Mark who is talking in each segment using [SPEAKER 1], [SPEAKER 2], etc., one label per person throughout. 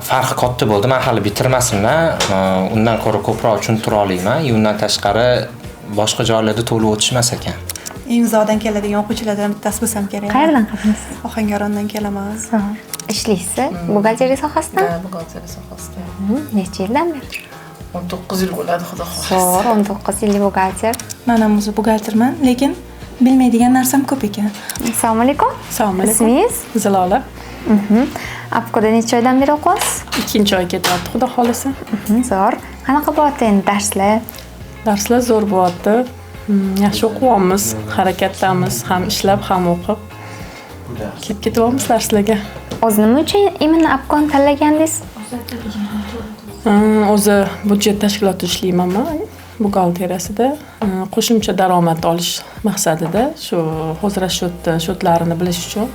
[SPEAKER 1] farqi katta bo'ldi. Men hali bitirmasimdan, undan ko'ra ko'proq tushuntira olaman. Undan tashqari boshqa joylarda to'lib o'tishmas ekan.
[SPEAKER 2] Imzodan keladigan o'quvchilardan bittasi bo'lsam kerak.
[SPEAKER 3] Qayerdan qildingiz?
[SPEAKER 2] Ohangarondan kelaman.
[SPEAKER 3] Ishlaysiz? Buxgalteriya sohasida?
[SPEAKER 4] Ha, buxgalteriya sohasida.
[SPEAKER 3] Necha yildan beri?
[SPEAKER 4] 19 yil bo'ladi, xudo xohlasa.
[SPEAKER 3] Zo'r, 19 yillik buxgalter.
[SPEAKER 2] Men ham o'zi buxgalterman, lekin bilmaydigan narsam ko'p ekan.
[SPEAKER 3] Assalomu alaykum.
[SPEAKER 5] Assalomu alaykum.
[SPEAKER 3] Ismingiz?
[SPEAKER 5] Zilola.
[SPEAKER 3] Apkoda necha oydan beri o'qiyapsiz?
[SPEAKER 5] 2-oy ketyapti, xudo xohlasa.
[SPEAKER 3] Zo'r. Qanaqa bo'lyapti endi darslar?
[SPEAKER 5] Darslar zo'r bo'lyapti. Yaxshi o'qiyapmiz, harakatdamiz, ham ishlab, ham o'qib. Ketyapmiz darslarga.
[SPEAKER 3] O'zi nima uchun imенно Apkoni tanlagandingiz?
[SPEAKER 5] O'zi budjet tashkilotida ishlayman men, buxgalteriyasida. Qo'shimcha daromad olish maqsadida, shu shotlarini bilish uchun,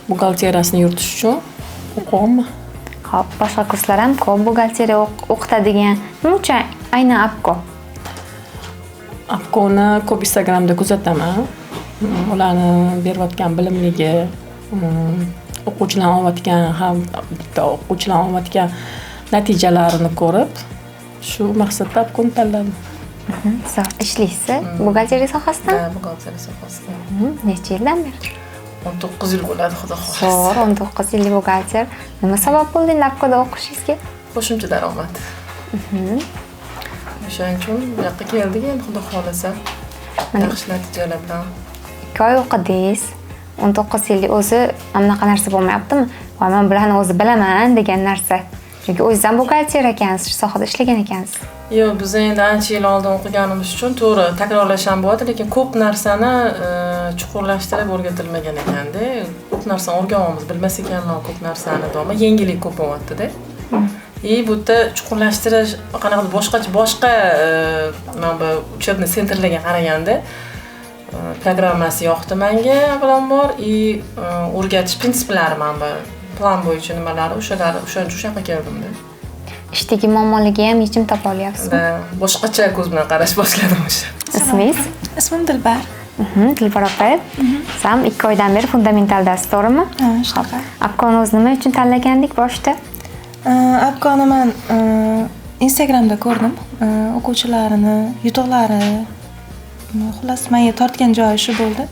[SPEAKER 5] buxgalteriyasini yuritish uchun o'qiyapman.
[SPEAKER 3] Xo'p, boshqa kurslar ham ko'p buxgalteriya o'qitadigan. Nima uchun aynan Apko?
[SPEAKER 5] Apkoni ko'p Instagramda kuzataman. Ularni berayotgan bilimligi, o'quvchilar olayotgan natijalarini ko'rib, shu maqsadda Apkoni tanladim.
[SPEAKER 3] Zo'r. Ishlaysiz? Buxgalteriya sohasida?
[SPEAKER 4] Ha, buxgalteriya sohasida.
[SPEAKER 3] Necha yildan beri?
[SPEAKER 4] 19 yil bo'ladi, xudo xohlasa.
[SPEAKER 3] Zo'r, 19 yillik buxgalter. Nima sabab bo'ldi endi Apkoda o'qishingizga?
[SPEAKER 4] Qo'shimcha daromad. O'shaning uchun bu yoqqa keldik endi, xudo xohlasa. Yaxshi natijalar bilan.
[SPEAKER 3] 2 oy o'qidingiz. 19 yillik o'zi anaqa narsa bo'lmayaptimi? Va men bularni o'zi bilaman degan narsa. Chunki o'zingiz ham buxgalter ekansiz, shu sohada ishlagan ekansiz.
[SPEAKER 4] Yo'q, biz endi ancha yil oldin o'qiganimiz uchun to'g'ri takrorlash ham bo'ladi, lekin ko'p narsani chuqurlashtirib o'rgatilmagan ekanda. Ko'p narsani o'rganamiz, bilmas ekanman ko'p narsani, ammo yengillik ko'p bo'lyapti-da. Bu yerda chuqurlashtirish qanaqadir boshqa mana bu uchebni sentrlarga qaraganda programmasi yoqdi menga avvalambor, o'rgatish prinsiplari mana bu plan bo'yicha nimalari o'shaning uchun yoqqa keldim-da.
[SPEAKER 3] Ishdagi muammolarga ham yechim topa olyapsizmi?
[SPEAKER 4] Boshqacha ko'z bilan qarash boshladim o'sha.
[SPEAKER 3] Ismingiz?
[SPEAKER 2] Ismim Dilbar.
[SPEAKER 3] Dilbar opa. Sam 2 oydan beri fundamentaldasiz, to'g'rimi?
[SPEAKER 2] Ha, shunaqa.
[SPEAKER 3] Apkoni o'zi nima uchun tanlagandik boshda?
[SPEAKER 2] Apkoni men Instagramda ko'rdim. O'quvchilarini, yutuqlari, xullas menga tortgan joyi shu bo'ldi.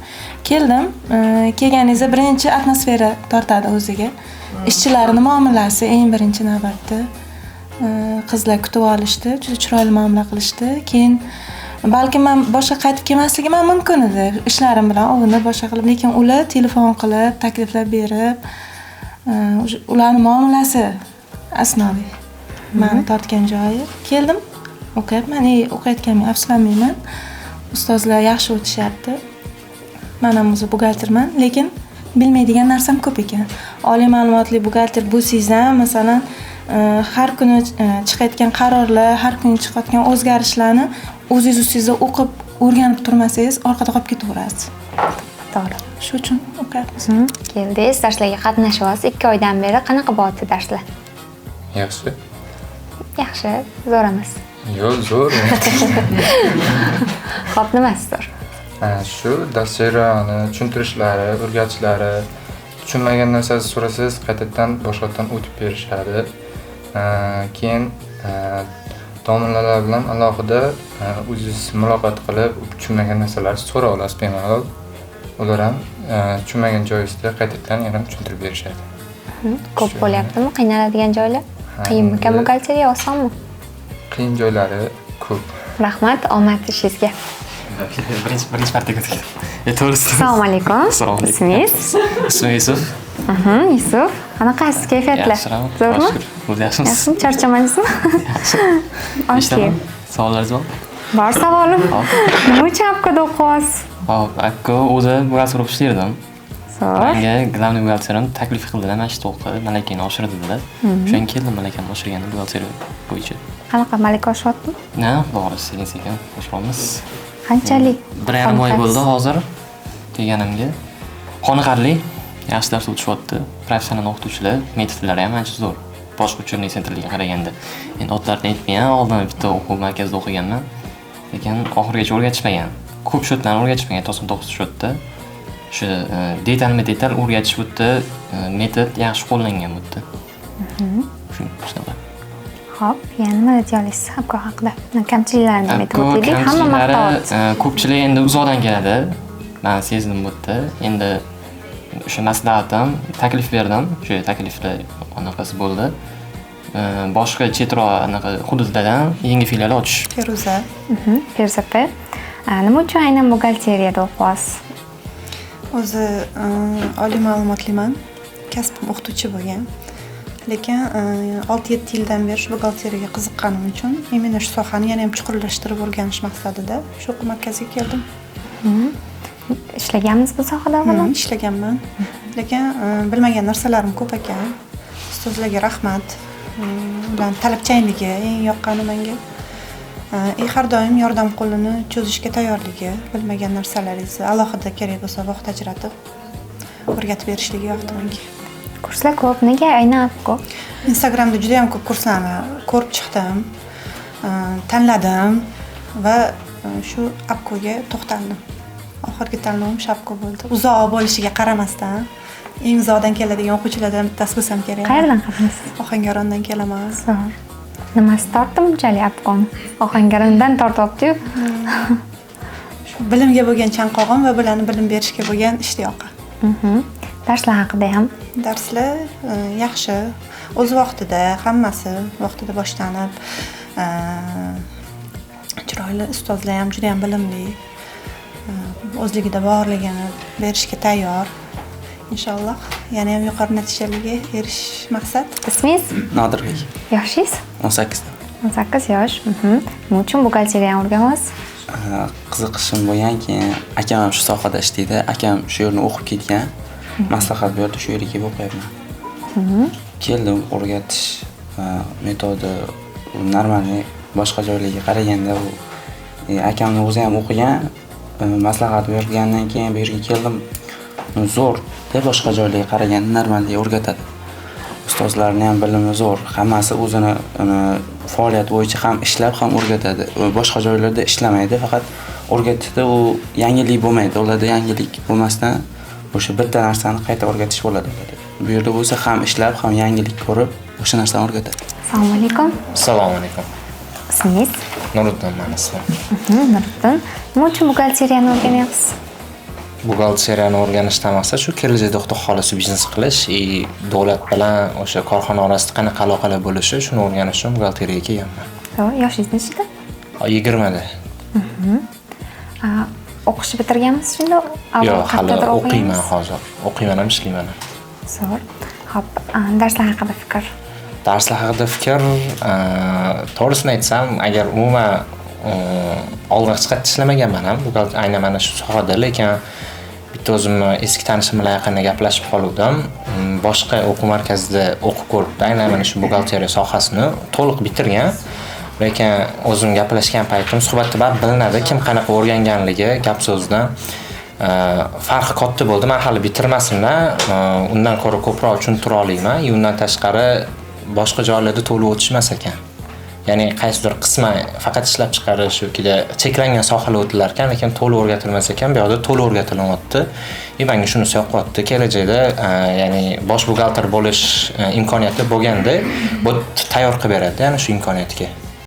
[SPEAKER 2] Keldim. Kelganingizda birinchi atmosfera tortadi o'ziga. Ishchilarning muomalasi eng birinchi navbatda. Qizlar kutib olishdi, juda chiroyli muomala qilishdi. Keyin balki men boshqa qaytib kelmasligim ham mumkin edi. Ishlarim bilan o'g'inda boshqa qilib, lekin ular telefon qilib, takliflar berib, ularning muomalasi asnoviy. Meni tortgan joyi. Keldim, o'qiyapman, o'qiyotganimga afsuslanmayman. Ustozlar yaxshi o'tishyapti. Men ham o'zi buxgalterman, lekin bilmaydigan narsam ko'p ekan. Oliy ma'lumotli buxgalter bo'lsangiz ham, masalan, har kuni chiqayotgan qarorlar, har kuni chiqayotgan o'zgarishlarni o'zingiz ustingizda o'qib, o'rganib turmasangiz, orqada qolib ketaverasiz.
[SPEAKER 3] To'g'ri.
[SPEAKER 2] Shu uchun o'qiyapmiz.
[SPEAKER 3] Keldingiz, darslarga qatnashyapsiz. 2 oydan beri qanaqa bo'lyapti darslar?
[SPEAKER 1] Yaxshi.
[SPEAKER 3] Yaxshi, zo'r emas.
[SPEAKER 1] Yo'q, zo'r.
[SPEAKER 3] Xo'p, nimasi zo'r?
[SPEAKER 6] Shu dars jarayoni, tushuntirishlari, o'rgatishlari, tushunmagan narsani so'rasangiz, qaytadan boshqatdan o'tib berishadi. Keyin domlalar bilan alohida o'zingiz muloqot qilib, tushunmagan narsalarni so'ra olasiz bemalol. Ular ham tushunmagan joyingizda qaytadan yana tushuntirib berishadi.
[SPEAKER 3] Ko'p bo'lyaptimi? Qiynaladigan joylar? Qiyinmi? Buxgalteriya osonmi?
[SPEAKER 6] Qiyin joylari ko'p.
[SPEAKER 3] Rahmat, omad ishingizga.
[SPEAKER 1] Birinchi partiyaga o'tdik. To'g'risi.
[SPEAKER 3] Assalomu alaykum.
[SPEAKER 1] Assalomu alaykum.
[SPEAKER 3] Ismingiz?
[SPEAKER 1] Ismim Yusuf.
[SPEAKER 3] Yusuf. Qanaqasiz, kayfiyatlar? Zo'rmi?
[SPEAKER 1] O'zi yaxshimisiz?
[SPEAKER 3] Yaxshimi? Charchamadingizmi?
[SPEAKER 1] Yaxshi.
[SPEAKER 3] Okey.
[SPEAKER 1] Savollaringiz bormi?
[SPEAKER 3] Bor savolim. Nima uchun Apkoda o'qiyapsiz?
[SPEAKER 1] Hop, Apko o'zi buxgalter bo'lib ishlardim.
[SPEAKER 3] Zo'r.
[SPEAKER 1] Menga главный buxgalterim taklif qildilar, mana shu o'qi, malakangni oshir dedilar. O'shan keldim malakamni oshirganim buxgalteriya bo'yicha.
[SPEAKER 3] Qanaqa malaka oshyaptimi?
[SPEAKER 1] Na, to'g'ri, sekin-sekin oshiramiz.
[SPEAKER 3] Qanchalik?
[SPEAKER 1] 1,5 oy bo'ldi hozir kelganimga. Qoniqarli, yaxshi dars o'tishyapti. Professional o'qituvchilar, metodlari ham ancha zo'r. Boshqa uchurning sentrlarga qaraganda. Endi otlarni aytmayman, oldin bitta o'quv markazida o'qiganman. Lekin oxirigacha o'rgatishmagan. Ko'p shotlarni o'rgatishmagan, to'g'ri shotda. Shu detal o'rgatish bo'tdi, metod yaxshi qo'llangan bo'tdi. Shunaqa.
[SPEAKER 3] Xo'p, yana nima deya olasiz Apko haqida? Kamchiliklarini ham aytib o'tdik, hamma maqtayapti.
[SPEAKER 1] Ko'pchilik endi uzoqdan keladi. Men sezdim bu yerda. Endi o'sha maslahatim, taklif berdim. O'sha taklifda anaqasi bo'ldi. Boshqa chetroq anaqa hududlardan yangi filial ochish.
[SPEAKER 2] Feruza.
[SPEAKER 3] Feruza opa, nima uchun aynan buxgalteriyada o'qiyapsiz?
[SPEAKER 2] O'zi oliy ma'lumotliman. Kasbim o'qituvchi bo'lgan. Lekin 6-7 yildan beri shu buxgalteriyaga qiziqqanim uchun men shu sohani yana ham chuqurlashtirib o'rganish maqsadida shu o'quv markaziga keldim.
[SPEAKER 3] Ishlaganmiz bu sohada avval?
[SPEAKER 2] Ishlaganman. Lekin bilmagan narsalarim ko'p ekan. Ustozlarga rahmat. Ularning talabchanligi eng yoqqani menga. Har doim yordam qo'lini cho'zishga tayyorligi, bilmagan narsalaringizni alohida kerak bo'lsa vaqt ajratib o'rgatib berishligi yoqdi menga.
[SPEAKER 3] Kurslar ko'p, nega aynan Apko?
[SPEAKER 2] Instagramda juda ham ko'p kurslarni ko'rib chiqdim, tanladim va shu Apkoga to'xtaldim. Oxirgi tanlovim shu Apko bo'ldi. Uzoq bo'lishiga qaramasdan eng uzoqdan keladigan o'quvchilardan bittasi bo'lsam kerak.
[SPEAKER 3] Qayerdan qilasiz?
[SPEAKER 2] Ohangarondan kelaman.
[SPEAKER 3] Zo'r. Nimasi tortdi bunchalik Apkoni? Ohangarondan tortyapti-yu.
[SPEAKER 2] Shu bilimga bo'lgan chanqog'im va bularni bilim berishga bo'lgan ishtiyoqi.
[SPEAKER 3] Darslar haqida ham?
[SPEAKER 2] Darslar yaxshi. O'z vaqtida, hammasi vaqtida boshlanib, chiroyli ustozlar ham juda ham bilimli. O'zligida borligini berishga tayyor. Inshaalloh yana ham yuqori natijalarga erishish maqsad.
[SPEAKER 3] Ismingiz?
[SPEAKER 7] Nodirbek.
[SPEAKER 3] Yoshingiz?
[SPEAKER 7] 18 da.
[SPEAKER 3] 18 yosh. Nima uchun buxgalteriyani o'rganyapsiz?
[SPEAKER 7] Qiziqishim bo'lgan, keyin akam ham shu sohada ishlaydi. Akam shu yerni o'qib ketgan. Maslahat berdi, shu yerga kelib o'qiyapman. Keldim, o'rgatish metodi normalniy boshqa joylarga qaraganda u akamning o'zi ham o'qigan, maslahat bergandan keyin bu yerga keldim. Zo'r, boshqa joylarga qaraganda normalniy o'rgatadi. Ustozlarning ham bilimi zo'r, hammasi o'zini faoliyat bo'yicha ham ishlab ham o'rgatadi. Boshqa joylarda ishlamaydi, faqat o'rgatishda u yangilik bo'lmaydi. Ularda yangilik bo'lmasdan o'sha bitta narsani qayta o'rgatish bo'ladi. Bu yerda bo'lsa ham ishlab, ham yangilik ko'rib, o'sha narsani o'rgatadi.
[SPEAKER 3] Assalomu alaykum.
[SPEAKER 8] Assalomu alaykum.
[SPEAKER 3] Ismingiz?
[SPEAKER 8] Nuriddin meni ismim.
[SPEAKER 3] Nuriddin. Nima uchun buxgalteriyani o'rganyapsiz?
[SPEAKER 8] Buxgalteriyani o'rganishdan maqsad shu kelajakda xudo xohlasa biznes qilish, davlat bilan o'sha korxona orasida qanaqa aloqalar bo'lishi, shuni o'rganish uchun buxgalteriyaga kelganman.
[SPEAKER 3] Yoshingiz nechida?
[SPEAKER 8] 20 da.
[SPEAKER 3] O'qishni bitirganmisiz shunda?
[SPEAKER 8] Yo'q, hali o'qiyman hozir. O'qiyman ham, ishlayman ham.
[SPEAKER 3] Zo'r. Xo'p, darslar haqida fikr?
[SPEAKER 8] Darslar haqida fikr, to'g'risini aytsam, agar umuman olg'a chiqib ishlamaganman ham, aynan mana shu sohada, lekin bitta o'zimni eski tanishim bilan yaqinda gaplashib qoldim. Boshqa o'quv markazida o'qib ko'ribdi, aynan mana shu buxgalteriya sohasini to'liq bitirgan. Lekin o'zim gaplashgan paytim suhbatda baribir bilinadi kim qanaqa o'rganganligi, gap so'zdan farqi katta bo'ldi. Men hali bitirmasimdan undan ko'ra ko'proq tushuntira olaman. Undan tashqari boshqa joylarda to'liq o'tishmas ekan. Ya'ni qaysidir qismi faqat ishlab chiqarish yoki cheklangan sohalar o'tilar ekan, lekin to'liq o'rgatilmas ekan. Bu yoqda to'liq o'rgatilyapti. Menga shunisi yoqyapti. Kelajakda ya'ni bosh buxgalter bo'lish imkoniyati bo'lganda, bu tayyor qilib beradi, ya'ni shu imkoniyatga.